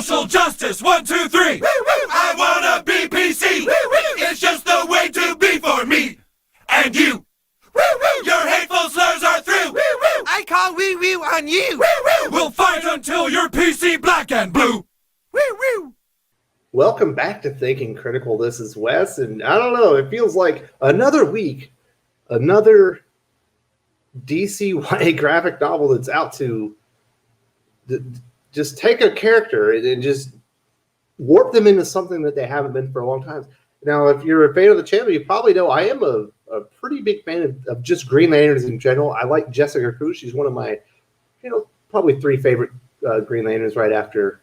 Social justice, 1, 2, 3. Woo, woo. I wanna be PC. Woo, woo. It's just the way to be for me and you. Woo, woo. Your hateful slurs are through. Woo, woo. I call woo woo on you. Woo, woo. We'll fight until you're PC black and blue. Woo woo. Welcome back to Thinking Critical. This is Wes, and I don't know, it feels like another week, another DCYA graphic novel that's out to just take a character and just warp them into something that they haven't been for a long time. Now, if you're a fan of the channel, you probably know I am a pretty big fan of just Green Lanterns in general. I like Jessica Cruz. She's one of my, probably 3 favorite Green Lanterns right after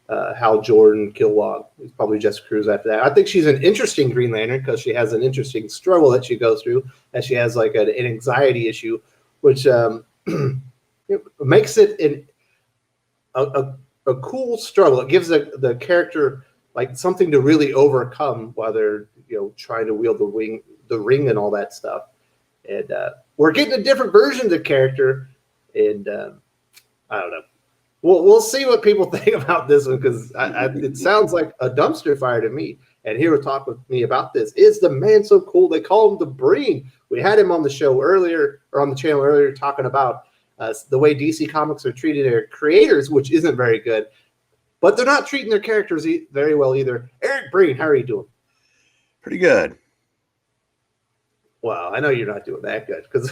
Hal Jordan, Kilowog. It's probably Jessica Cruz after that. I think she's an interesting Green Lantern because she has an interesting struggle that she goes through, and she has like an anxiety issue, which makes it a cool struggle. It gives the character like something to really overcome while they're trying to wield the ring and all that stuff. And we're getting a different version of the character, and I don't know. We'll see what people think about this one, because it sounds like a dumpster fire to me. And here to talk with me about this is the man so cool. They call him the Breen. We had him on the show earlier, or on the channel earlier, talking about the way DC Comics are treating their creators, which isn't very good. But they're not treating their characters very well either. Eric Breen, how are you doing? Pretty good. Well, I know you're not doing that good, because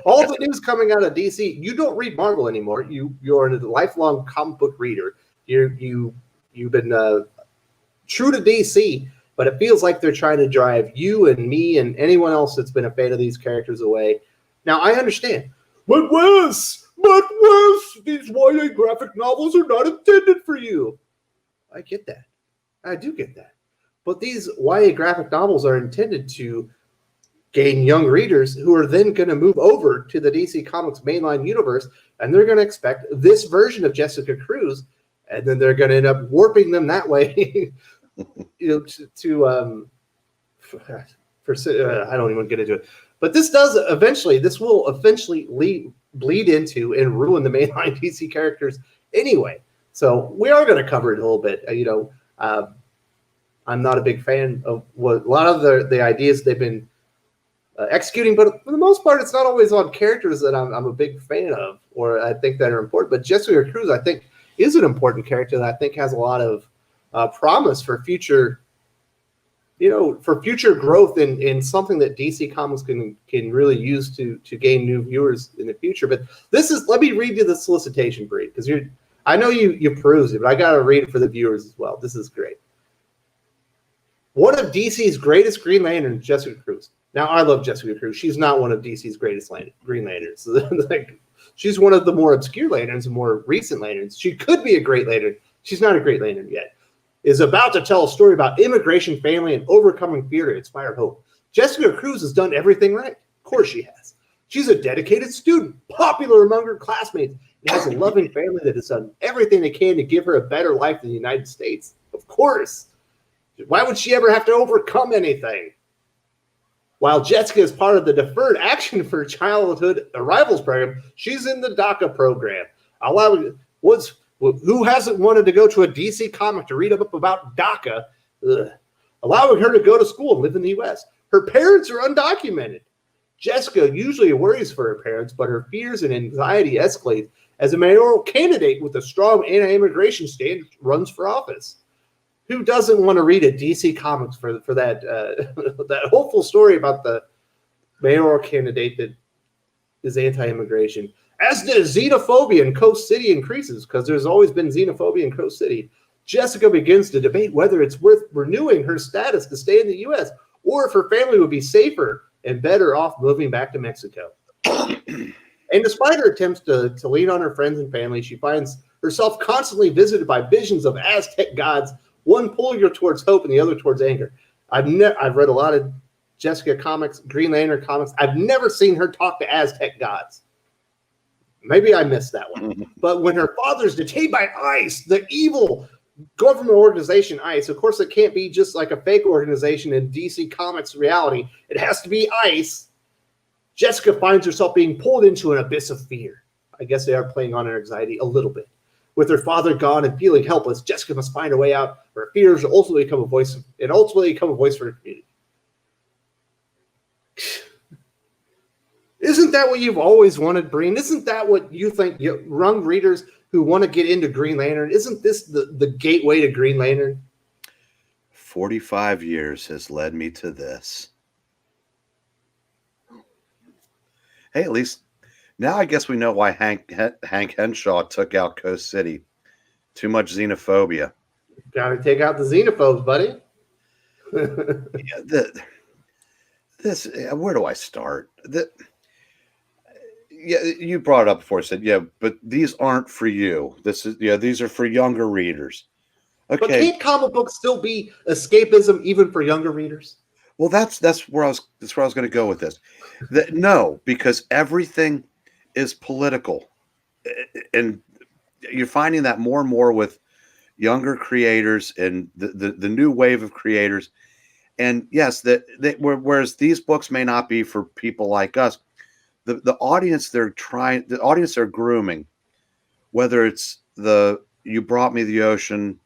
all the news coming out of DC. You don't read Marvel anymore. You're a lifelong comic book reader. You've been true to DC, but it feels like they're trying to drive you and me and anyone else that's been a fan of these characters away. Now, I understand. But Wes, these YA graphic novels are not intended for you. I get that. I do get that. But these YA graphic novels are intended to gain young readers who are then going to move over to the DC Comics mainline universe, and they're going to expect this version of Jessica Cruz, and then they're going to end up warping them that way. I don't even get into it. But this will eventually bleed into and ruin the mainline DC characters anyway. So we are going to cover it a little bit. I'm not a big fan of what a lot of the ideas they've been executing, but for the most part, it's not always on characters that I'm a big fan of, or I think that are important. But Jessica Cruz, I think, is an important character that I think has a lot of promise for future, for future growth in something that DC Comics can really use to gain new viewers in the future. But let me read you the solicitation, Breen, because I know you perused it, but I got to read it for the viewers as well. This is great. One of DC's greatest Green Lanterns, Jessica Cruz. Now, I love Jessica Cruz. She's not one of DC's greatest Green Lanterns. She's one of the more obscure Lanterns and more recent Lanterns. She could be a great Lantern. She's not a great Lantern yet. Is about to tell a story about immigration, family, and overcoming fear to inspire hope. Jessica Cruz has done everything right. Of course she has. She's a dedicated student, popular among her classmates, and has a loving family that has done everything they can to give her a better life in the United States. Of course. Why would she ever have to overcome anything? While Jessica is part of the Deferred Action for Childhood Arrivals program, she's in the DACA program. Who hasn't wanted to go to a DC comic to read up about DACA? Allowing her to go to school and live in the U.S. Her parents are undocumented. Jessica usually worries for her parents, but her fears and anxiety escalate as a mayoral candidate with a strong anti-immigration stand runs for office. Who doesn't want to read a DC Comics for that that hopeful story about the mayoral candidate that is anti-immigration? As the xenophobia in Coast City increases, because there's always been xenophobia in Coast City, Jessica begins to debate whether it's worth renewing her status to stay in the U.S. or if her family would be safer and better off moving back to Mexico. And despite her attempts to lean on her friends and family, she finds herself constantly visited by visions of Aztec gods, one pulling her towards hope and the other towards anger. I've read a lot of Jessica comics, Green Lantern comics. I've never seen her talk to Aztec gods. Maybe I missed that one. But when her father's detained by I.C.E, the evil government organization I.C.E, of course it can't be just like a fake organization in DC Comics reality. It has to be I.C.E. Jessica finds herself being pulled into an abyss of fear. I guess they are playing on her anxiety a little bit. With her father gone and feeling helpless, Jessica must find a way out. Her fears will ultimately become a voice, for her community. Isn't that what you've always wanted, Breen? Isn't that what you think young readers who want to get into Green Lantern? Isn't this the gateway to Green Lantern? 45 years has led me to this. Hey, at least now I guess we know why Hank Henshaw took out Coast City. Too much xenophobia. Got to take out the xenophobes, buddy. Where do I start? You brought it up before. I said, yeah, but these aren't for you. These are for younger readers. Okay. But can't comic books still be escapism even for younger readers? Well, that's where I was going to go with this. No, because everything is political, and you're finding that more and more with younger creators and the new wave of creators. And yes, whereas these books may not be for people like us, the audience they're grooming, whether it's You Brought Me the Ocean,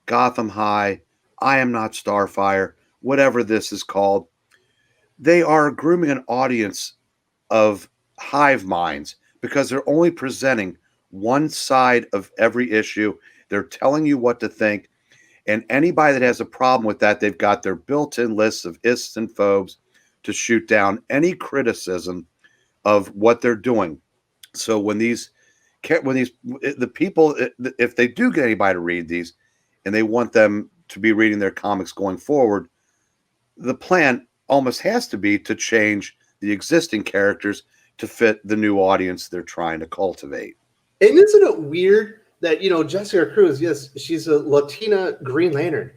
Gotham High, I Am Not Starfire, whatever this is called, they are grooming an audience of hive minds because they're only presenting one side of every issue. They're telling you what to think. And anybody that has a problem with that, they've got their built-in lists of ists and phobes to shoot down any criticism of what they're doing. So when the people, if they do get anybody to read these and they want them to be reading their comics going forward, the plan almost has to be to change the existing characters to fit the new audience they're trying to cultivate. And isn't it weird that, Jessica Cruz, yes, she's a Latina Green Lantern,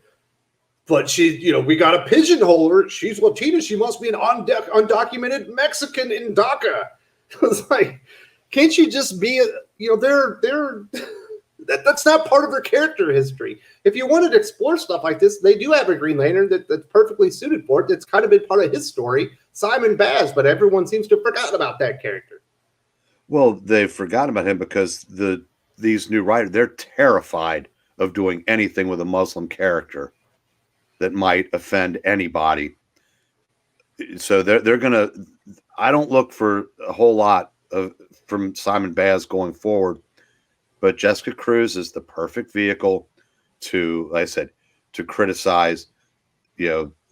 but we got to pigeonhole her. She's Latina. She must be an undocumented Mexican in DACA. It's like, can't you just be, that's not part of her character history. If you wanted to explore stuff like this, they do have a Green Lantern that's perfectly suited for it. That's kind of been part of his story, Simon Baz, but everyone seems to have forgotten about that character. Well, they've forgotten about him because these new writers, they're terrified of doing anything with a Muslim character that might offend anybody. So they're going to, I don't look for a whole lot from Simon Baz going forward, but Jessica Cruz is the perfect vehicle to, like I said, to criticize,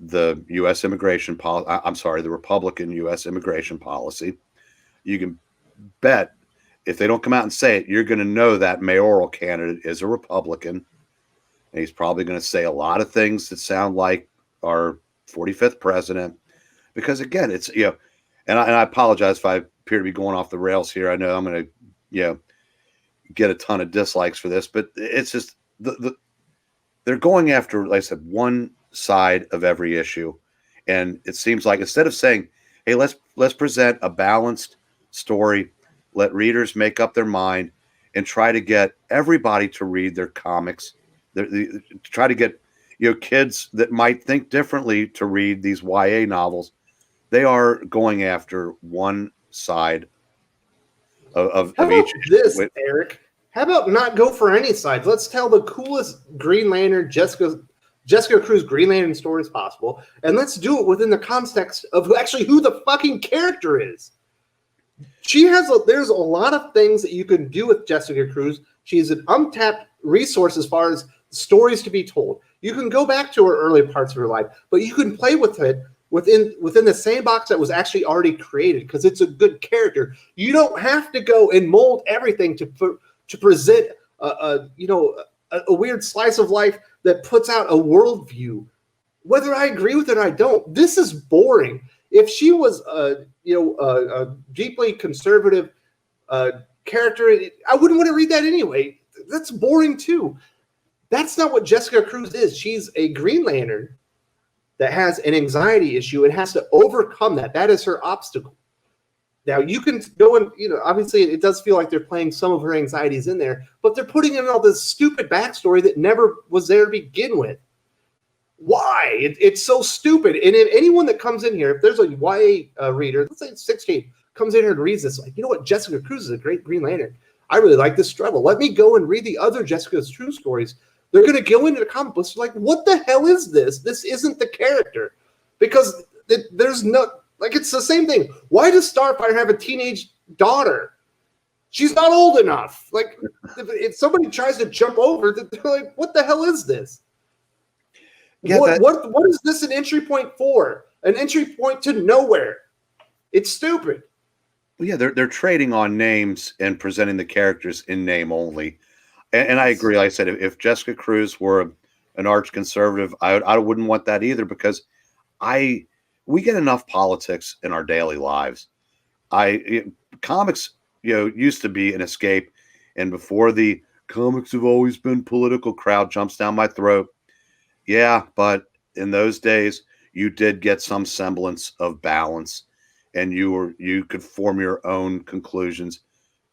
the U.S. immigration policy. I'm sorry, the Republican U.S. immigration policy. You can bet if they don't come out and say it, you're going to know that mayoral candidate is a Republican. And he's probably going to say a lot of things that sound like our 45th president. Because again, it's, and I apologize if I appear to be going off the rails here. I know I'm going to, get a ton of dislikes for this, but it's just they're going after, like I said, one side of every issue. And it seems like instead of saying, hey, let's present a balanced story, let readers make up their mind and try to get everybody to read their comics, try to get, kids that might think differently to read these YA novels. They are going after one side of each. This, Eric? How about not go for any sides? Let's tell the coolest Green Lantern, Jessica Cruz Green Lantern stories possible, and let's do it within the context of who the fucking character is. There's a lot of things that you can do with Jessica Cruz. She's an untapped resource as far as stories to be told. You can go back to her early parts of her life, but you can play with it within the sandbox that was actually already created because it's a good character. You don't have to go and mold everything to present a weird slice of life that puts out a worldview. Whether I agree with it or I don't, this is boring. If she was a deeply conservative character, I wouldn't want to read that anyway. That's boring too. That's not what Jessica Cruz is. She's a Green Lantern that has an anxiety issue and has to overcome that. That is her obstacle. Now, you can go and, obviously it does feel like they're playing some of her anxieties in there, but they're putting in all this stupid backstory that never was there to begin with. Why? It's so stupid. And if anyone that comes in here, if there's a YA reader, let's say 16, comes in here and reads this, like, you know what, Jessica Cruz is a great Green Lantern. I really like this struggle. Let me go and read the other Jessica Cruz stories. They're going to go into the comic books like, what the hell is this? This isn't the character. Because there's no, like, it's the same thing. Why does Starfire have a teenage daughter? She's not old enough. Like, if somebody tries to jump over, they're like, what the hell is this? Yeah, what is this an entry point for? An entry point to nowhere. It's stupid. Well, yeah, they're trading on names and presenting the characters in name only. And I agree. Like I said, if Jessica Cruz were an arch conservative, I wouldn't want that either, because we get enough politics in our daily lives. Comics, used to be an escape, and before the comics have always been political crowd jumps down my throat. Yeah, but in those days, you did get some semblance of balance, and you could form your own conclusions.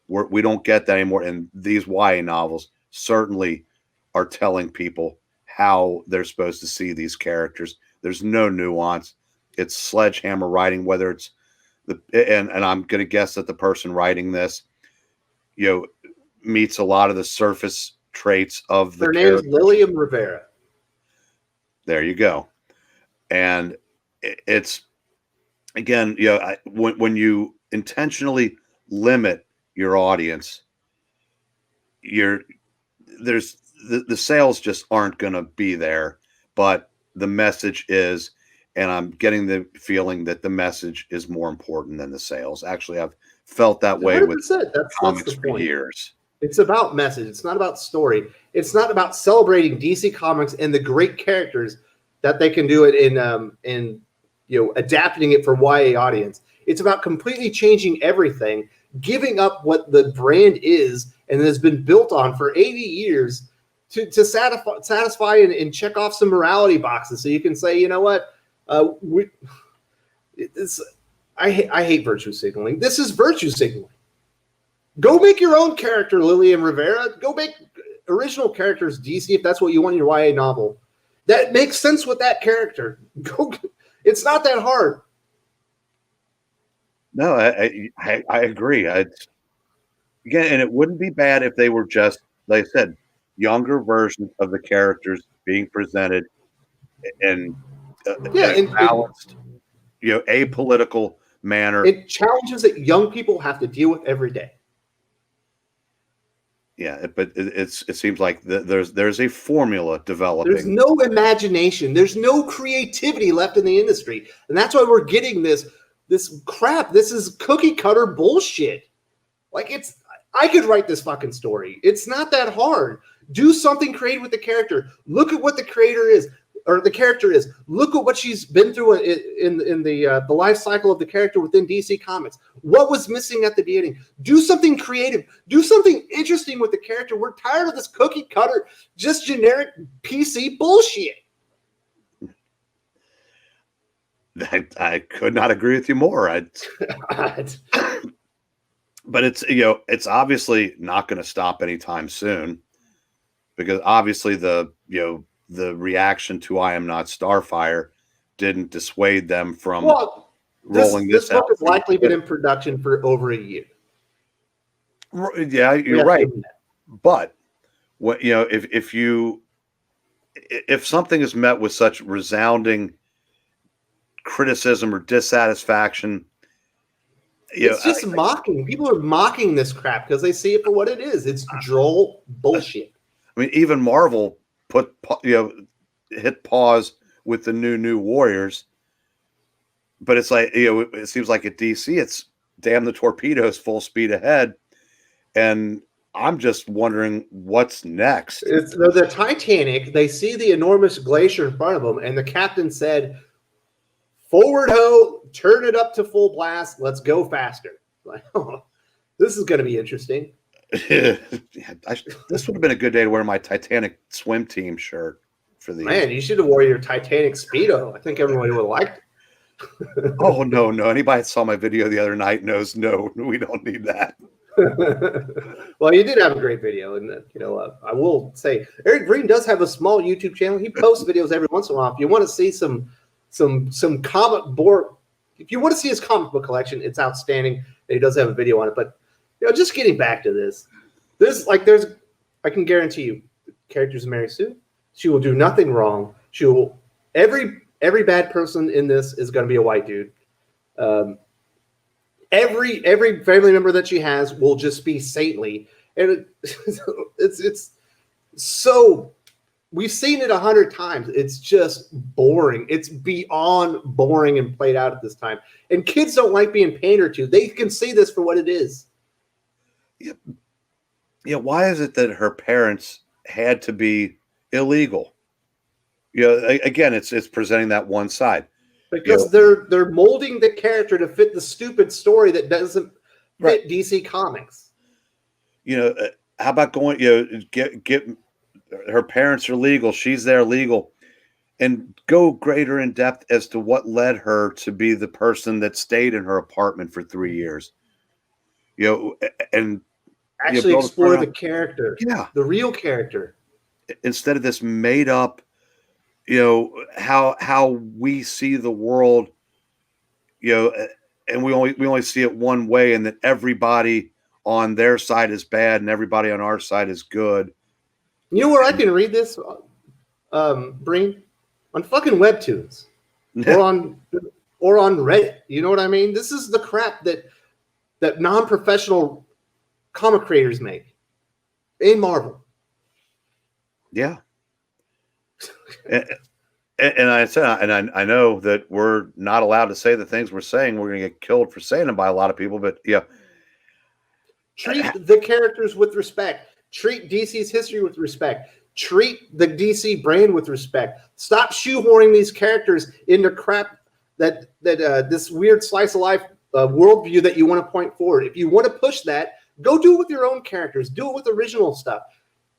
We don't get that anymore, and these YA novels certainly are telling people how they're supposed to see these characters. There's no nuance. It's sledgehammer writing, whether it's and I'm going to guess that the person writing this, meets a lot of the surface traits of the character. Her name is Lilliam Rivera. There you go. And it's, again, when you intentionally limit your audience, the sales just aren't going to be there, but the message is, and I'm getting the feeling that the message is more important than the sales. Actually, I've felt that way with comics for years. It's about message. It's not about story. It's not about celebrating DC Comics and the great characters that they can do it in adapting it for YA audience. It's about completely changing everything, giving up what the brand is and has been built on for 80 years to satisfy and check off some morality boxes. So you can say, you know what, I hate virtue signaling. This is virtue signaling. Go make your own character, Lillian Rivera. Go make original characters, DC, if that's what you want in your YA novel. That makes sense with that character. Go. It's not that hard. No, I agree. Again, and it wouldn't be bad if they were just, like I said, younger versions of the characters being presented in a balanced, apolitical manner. It challenges that young people have to deal with every day. Yeah, but it seems like there's a formula developing. There's no imagination. There's no creativity left in the industry, and that's why we're getting this crap. This is cookie cutter bullshit. Like, I could write this fucking story. It's not that hard. Do something creative with the character. Look at what the creator is, or the character is. Look at what she's been through in the life cycle of the character within DC Comics. What was missing at the beginning? Do something creative. Do something interesting with the character. We're tired of this cookie cutter, just generic PC bullshit. I could not agree with you more. But it's obviously not going to stop anytime soon, because obviously the reaction to I Am Not Starfire didn't dissuade them from rolling this out. Book has likely been in production for over a year. Yeah, you're right. But what if something is met with such resounding criticism or dissatisfaction, it's just mocking. People are mocking this crap because they see it for what it is. It's droll bullshit. I mean, even Marvel hit pause with the new Warriors, but it's like, it seems like at DC it's damn the torpedoes, full speed ahead, and I'm just wondering what's next. It's the Titanic. They see the enormous glacier in front of them, and the captain said, "Forward ho, turn it up to full blast. Let's go faster." Like, oh, this is going to be interesting. This would have been a good day to wear my Titanic swim team shirt for the. Man, you should have worn your Titanic Speedo. I think everybody would have liked it. Oh, no. Anybody that saw my video the other night knows, no, we don't need that. Well, you did have a great video, and I will say Eric Green does have a small YouTube channel. He posts videos every once in a while. If you want to see some comic book, if you want to see his comic book collection, it's outstanding. And he does have a video on it. But just getting back to this, I can guarantee you, the character's Mary Sue. She will do nothing wrong. She will every bad person in this is going to be a white dude. Every family member that she has will just be saintly, and it's so. We've seen it 100 times. It's just boring. It's beyond boring and played out at this time. And kids don't like being pandered to. They can see this for what it is. Yeah. Why is it that her parents had to be illegal? Again, it's presenting that one side. Because they're molding the character to fit the stupid story that doesn't fit DC Comics. How about going, get her parents are legal, she's there legal, and go greater in depth as to what led her to be the person that stayed in her apartment for 3 years. And actually explore the character, the real character, instead of this made up, how we see the world, and we only see it one way, and that everybody on their side is bad and everybody on our side is good. You know where I can read this, Breen? On fucking Webtoons, or on Reddit. You know what I mean? This is the crap that non-professional comic creators make in Marvel. Yeah. And I said, and I know that we're not allowed to say the things we're saying. We're going to get killed for saying them by a lot of people, but yeah. Treat the characters with respect. Treat DC's history with respect. Treat the DC brand with respect. Stop shoehorning these characters into crap that this weird slice of life worldview that you want to point forward. If you want to push that, go do it with your own characters. Do it with original stuff.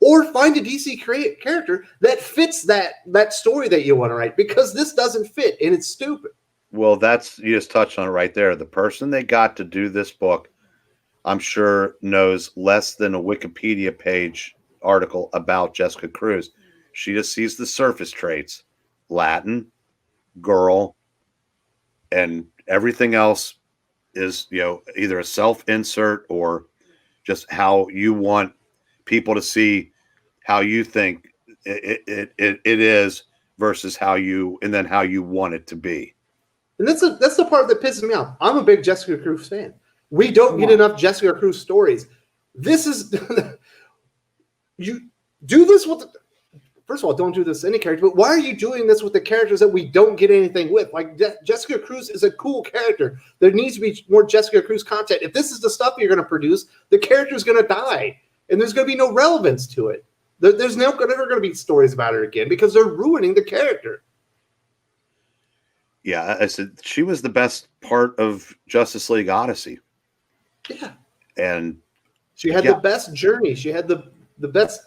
Or find a DC character that fits that story that you want to write, because this doesn't fit and it's stupid. Well, you just touched on it right there. The person they got to do this book, I'm sure, knows less than a Wikipedia page article about Jessica Cruz. She just sees the surface traits: Latin, girl, and everything else is, either a self-insert or just how you want people to see how you think it is versus how you want it to be. And that's the part that pisses me off. I'm a big Jessica Cruz fan. We don't get enough Jessica Cruz stories. This is you do this with first of all, don't do this to any character, but why are you doing this with the characters that we don't get anything with? Like, Jessica Cruz is a cool character. There needs to be more Jessica Cruz content. If this is the stuff you're going to produce, the character's going to die, and there's going to be no relevance to it. There's never going to be stories about her again because they're ruining the character. Yeah, I said she was the best part of Justice League Odyssey. Yeah, and she had the best journey. She had the best,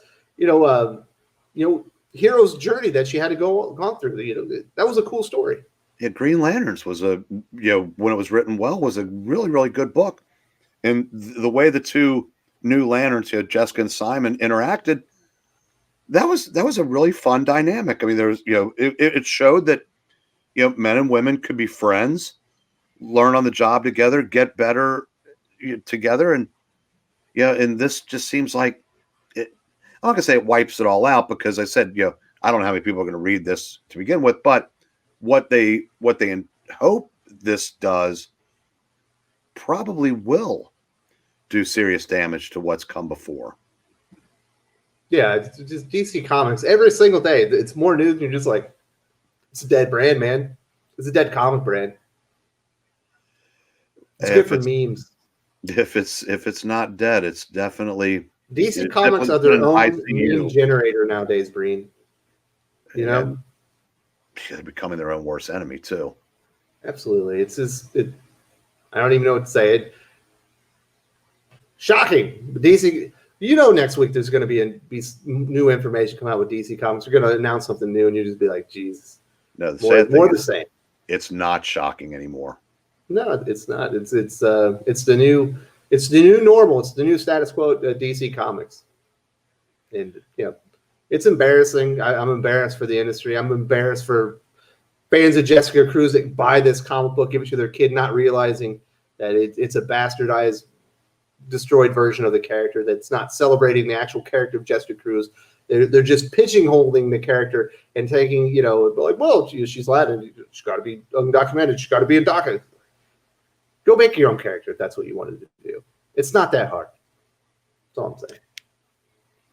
hero's journey that she had to gone through. That was a cool story. Yeah, Green Lanterns was when it was written well, was a really, really good book. And the way the two new Lanterns, Jessica and Simon, interacted, that was a really fun dynamic. I mean, there was, it showed that, men and women could be friends, learn on the job together, get better together. And and this just seems like I'm not gonna say it wipes it all out, because I said, I don't know how many people are going to read this to begin with, but what they hope this does probably will do serious damage to what's come before. Yeah, it's just DC Comics every single day. It's more news, and you're just like, it's a dead brand, man. It's a dead comic brand. It's good for memes. If it's not dead, it's definitely DC Comics are their own meme generator nowadays, Breen. They're becoming their own worst enemy too. Absolutely, it's just I don't even know what to say. Shocking, DC. Next week there's going to be new information come out with DC Comics. We're going to announce something new, and you just be like, Jesus. No, more the same. It's not shocking anymore. No, it's not. It's the new normal. It's the new status quo at DC Comics, and it's embarrassing. I'm embarrassed for the industry. I'm embarrassed for fans of Jessica Cruz that buy this comic book, give it to their kid, not realizing that it's a bastardized destroyed version of the character that's not celebrating the actual character of Jessica Cruz. They're just pigeonholing the character and taking, you know, like, well, she's Latin, she's got to be undocumented, she's got to be a DACA. Go make your own character if that's what you wanted to do. It's not that hard. That's all I'm saying.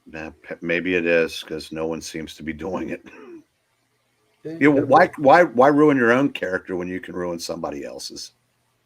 Nah, maybe it is because no one seems to be doing it. Yeah, You know, why ruin your own character when you can ruin somebody else's?